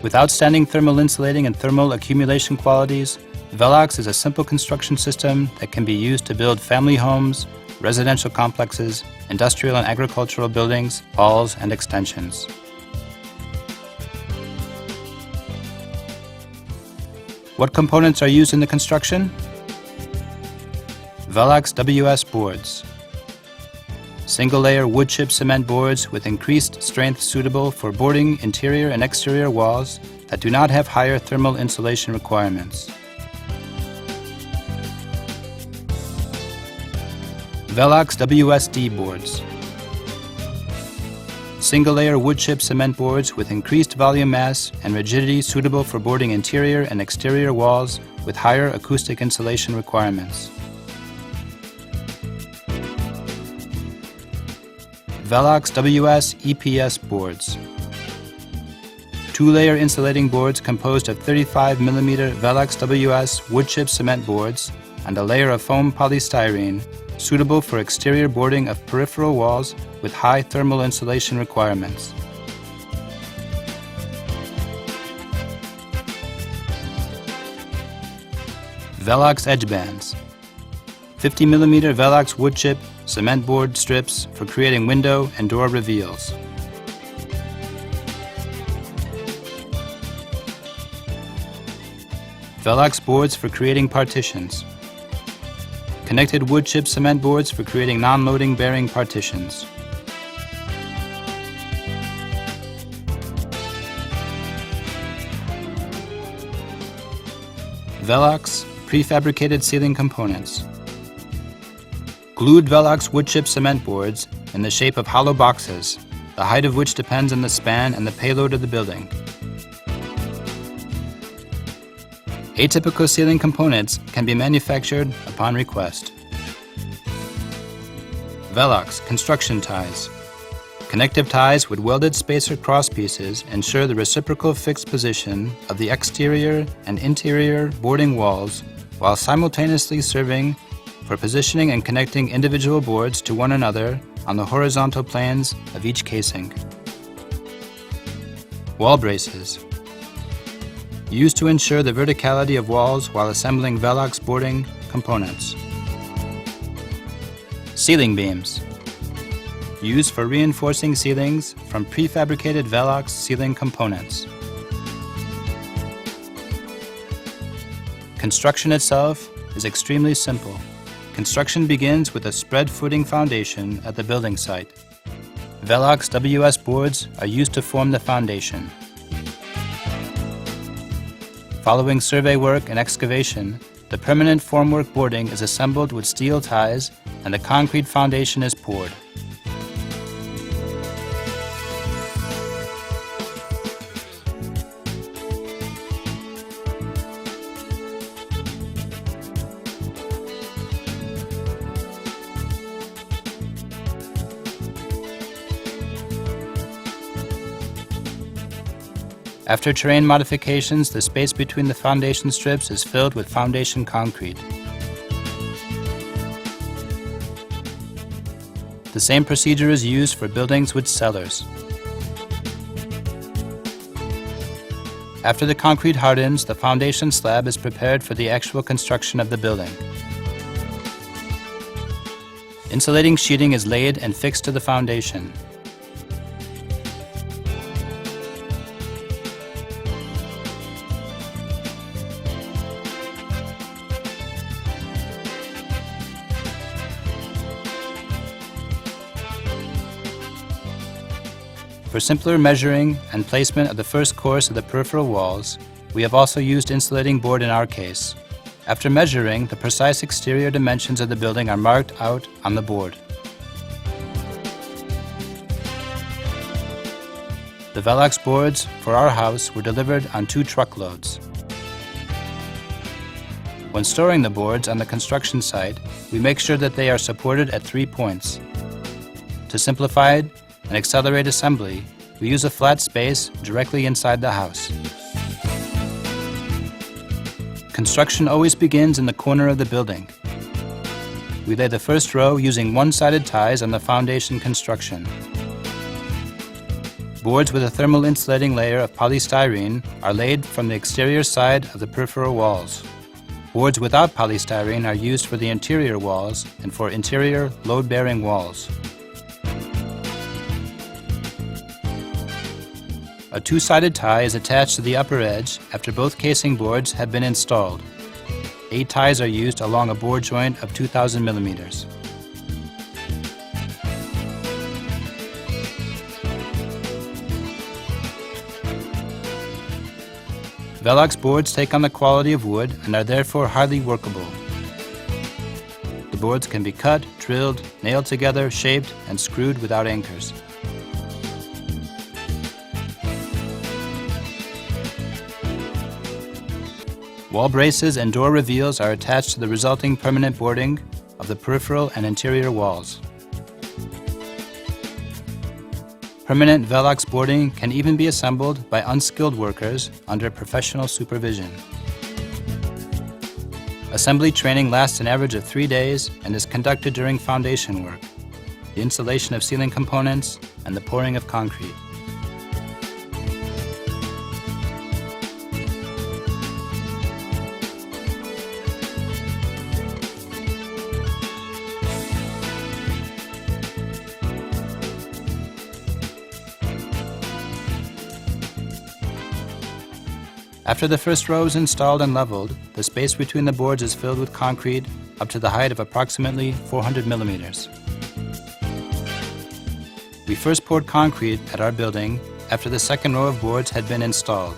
With outstanding thermal insulating and thermal accumulation qualities, Velox is a simple construction system that can be used to build family homes, residential complexes, industrial and agricultural buildings, halls, and extensions. What components are used in the construction? Velox WS boards. Single-layer wood chip cement boards with increased strength suitable for boarding interior and exterior walls that do not have higher thermal insulation requirements. Velox WSD boards. Single-layer wood chip cement boards with increased volume mass and rigidity suitable for boarding interior and exterior walls with higher acoustic insulation requirements. Velox WS EPS boards. Two-layer insulating boards composed of 35mm Velox WS wood chip cement boards and a layer of foam polystyrene suitable for exterior boarding of peripheral walls with high thermal insulation requirements. Velox edge bands. 50mm Velox wood chip cement board strips for creating window and door reveals. Velox boards for creating partitions. Connected wood chip cement boards for creating non-loading bearing partitions. Velox prefabricated ceiling components. Glued Velox wood chip cement boards in the shape of hollow boxes, the height of which depends on the span and the payload of the building. Atypical ceiling components can be manufactured upon request. Velox construction ties. Connective ties with welded spacer crosspieces ensure the reciprocal fixed position of the exterior and interior boarding walls while simultaneously serving for positioning and connecting individual boards to one another on the horizontal planes of each casing. Wall braces. Used to ensure the verticality of walls while assembling Velox boarding components. Ceiling beams. Used for reinforcing ceilings from prefabricated Velox ceiling components. Construction itself is extremely simple. Construction begins with a spread footing foundation at the building site. Velox WS boards are used to form the foundation. Following survey work and excavation, the permanent formwork boarding is assembled with steel ties and the concrete foundation is poured. After terrain modifications, the space between the foundation strips is filled with foundation concrete. The same procedure is used for buildings with cellars. After the concrete hardens, the foundation slab is prepared for the actual construction of the building. Insulating sheeting is laid and fixed to the foundation. For simpler measuring and placement of the first course of the peripheral walls, we have also used insulating board in our case. After measuring, the precise exterior dimensions of the building are marked out on the board. The Velox boards for our house were delivered on 2 truckloads. When storing the boards on the construction site, we make sure that they are supported at 3 points. To simplify and accelerate assembly, we use a flat space directly inside the house. Construction always begins in the corner of the building. We lay the first 1 row using one-sided ties on the foundation construction. Boards with a thermal insulating layer of polystyrene are laid from the exterior side of the peripheral walls. Boards without polystyrene are used for the interior walls and for interior load-bearing walls. A two-sided tie is attached to the upper edge after both casing boards have been installed. 8 ties are used along a board joint of 2,000 millimeters. Velox boards take on the quality of wood and are therefore highly workable. The boards can be cut, drilled, nailed together, shaped, and screwed without anchors. Wall braces and door reveals are attached to the resulting permanent boarding of the peripheral and interior walls. Permanent Velox boarding can even be assembled by unskilled workers under professional supervision. Assembly training lasts an average of 3 days and is conducted during foundation work, the installation of ceiling components, and the pouring of concrete. After the first row is installed and leveled, the space between the boards is filled with concrete up to the height of approximately 400 millimeters. We first poured concrete at our building after the second row of boards had been installed.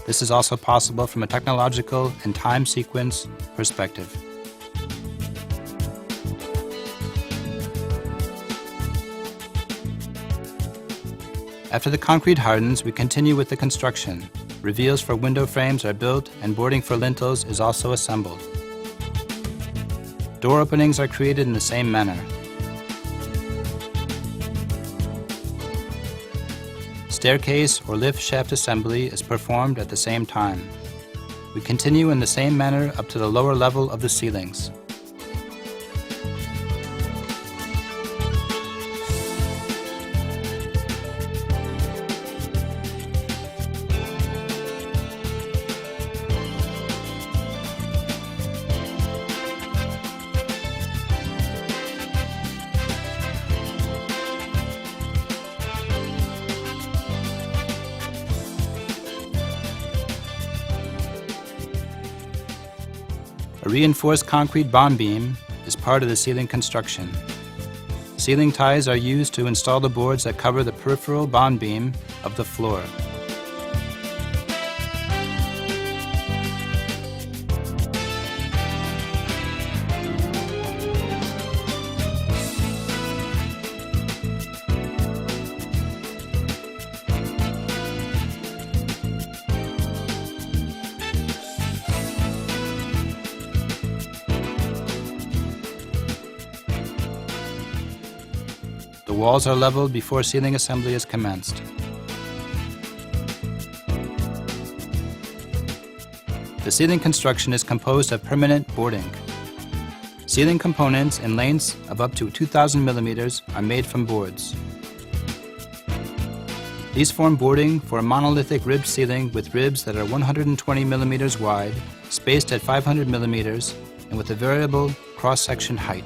This is also possible from a technological and time sequence perspective. After the concrete hardens, we continue with the construction. Reveals for window frames are built and boarding for lintels is also assembled. Door openings are created in the same manner. Staircase or lift shaft assembly is performed at the same time. We continue in the same manner up to the lower level of the ceilings. A reinforced concrete bond beam is part of the ceiling construction. Ceiling ties are used to install the boards that cover the peripheral bond beam of the floor. The walls are leveled before ceiling assembly is commenced. The ceiling construction is composed of permanent boarding. Ceiling components in lengths of up to 2,000 millimeters are made from boards. These form boarding for a monolithic ribbed ceiling with ribs that are 120 millimeters wide, spaced at 500 millimeters, and with a variable cross-section height.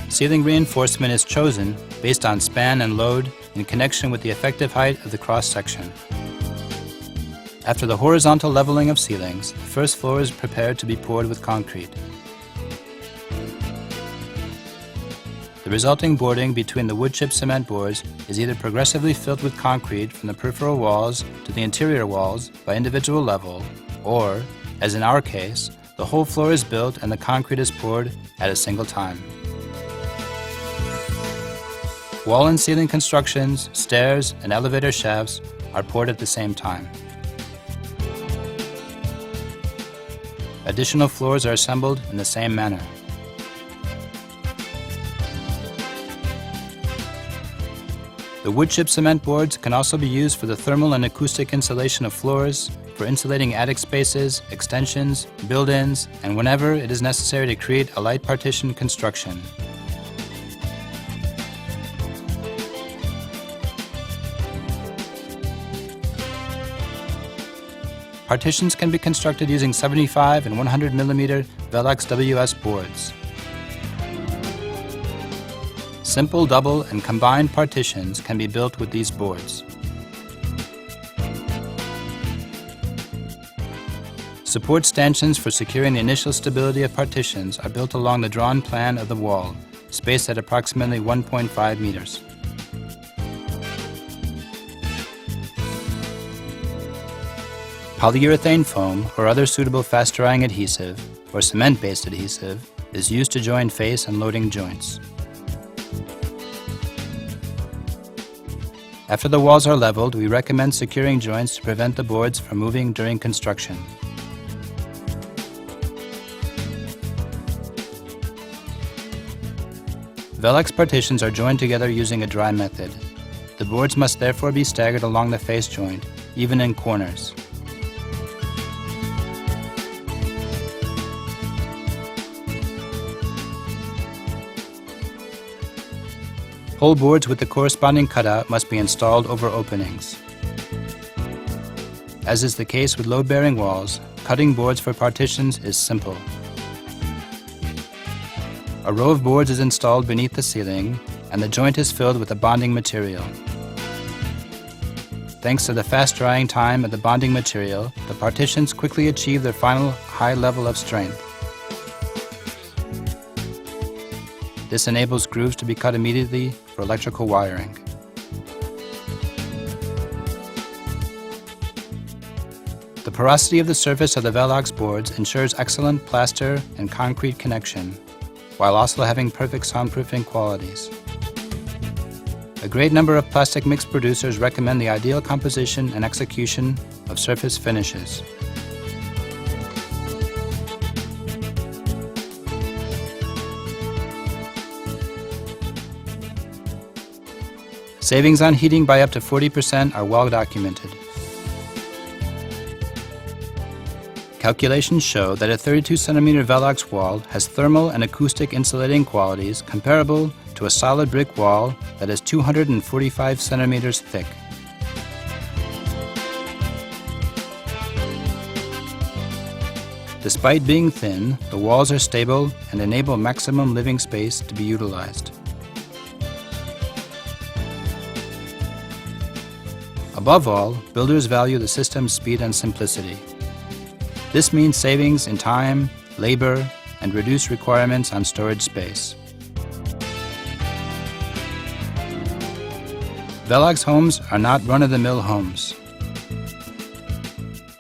Ceiling reinforcement is chosen based on span and load in connection with the effective height of the cross-section. After the horizontal leveling of ceilings, the first floor is prepared to be poured with concrete. The resulting boarding between the wood chip cement boards is either progressively filled with concrete from the peripheral walls to the interior walls by individual level, or, as in our case, the whole floor is built and the concrete is poured at a single time. Wall and ceiling constructions, stairs, and elevator shafts are poured at the same time. Additional floors are assembled in the same manner. The wood chip cement boards can also be used for the thermal and acoustic insulation of floors, for insulating attic spaces, extensions, build-ins, and whenever it is necessary to create a light partition construction. Partitions can be constructed using 75 and 100 mm Velox WS boards. Simple double and combined partitions can be built with these boards. Support stanchions for securing the initial stability of partitions are built along the drawn plan of the wall, spaced at approximately 1.5 meters. Polyurethane foam or other suitable fast-drying adhesive, or cement-based adhesive, is used to join face and loading joints. After the walls are leveled, we recommend securing joints to prevent the boards from moving during construction. Velox partitions are joined together using a dry method. The boards must therefore be staggered along the face joint, even in corners. Whole boards with the corresponding cutout must be installed over openings. As is the case with load-bearing walls, cutting boards for partitions is simple. A row of boards is installed beneath the ceiling, and the joint is filled with the bonding material. Thanks to the fast drying time of the bonding material, the partitions quickly achieve their final high level of strength. This enables grooves to be cut immediately for electrical wiring. The porosity of the surface of the Velox boards ensures excellent plaster and concrete connection, while also having perfect soundproofing qualities. A great number of plastic mix producers recommend the ideal composition and execution of surface finishes. Savings on heating by up to 40% are well documented. Calculations show that a 32 cm Velox wall has thermal and acoustic insulating qualities comparable to a solid brick wall that is 245 centimeters thick. Despite being thin, the walls are stable and enable maximum living space to be utilized. Above all, builders value the system's speed and simplicity. This means savings in time, labor, and reduced requirements on storage space. Velox homes are not run-of-the-mill homes.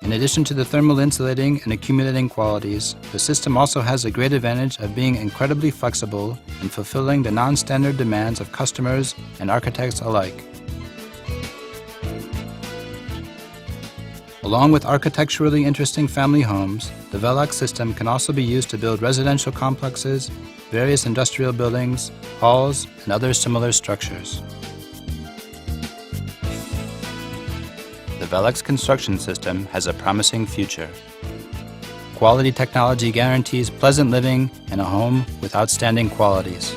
In addition to the thermal insulating and accumulating qualities, the system also has the great advantage of being incredibly flexible in fulfilling the non-standard demands of customers and architects alike. Along with architecturally interesting family homes, the Velox system can also be used to build residential complexes, various industrial buildings, halls, and other similar structures. The Velox construction system has a promising future. Quality technology guarantees pleasant living in a home with outstanding qualities.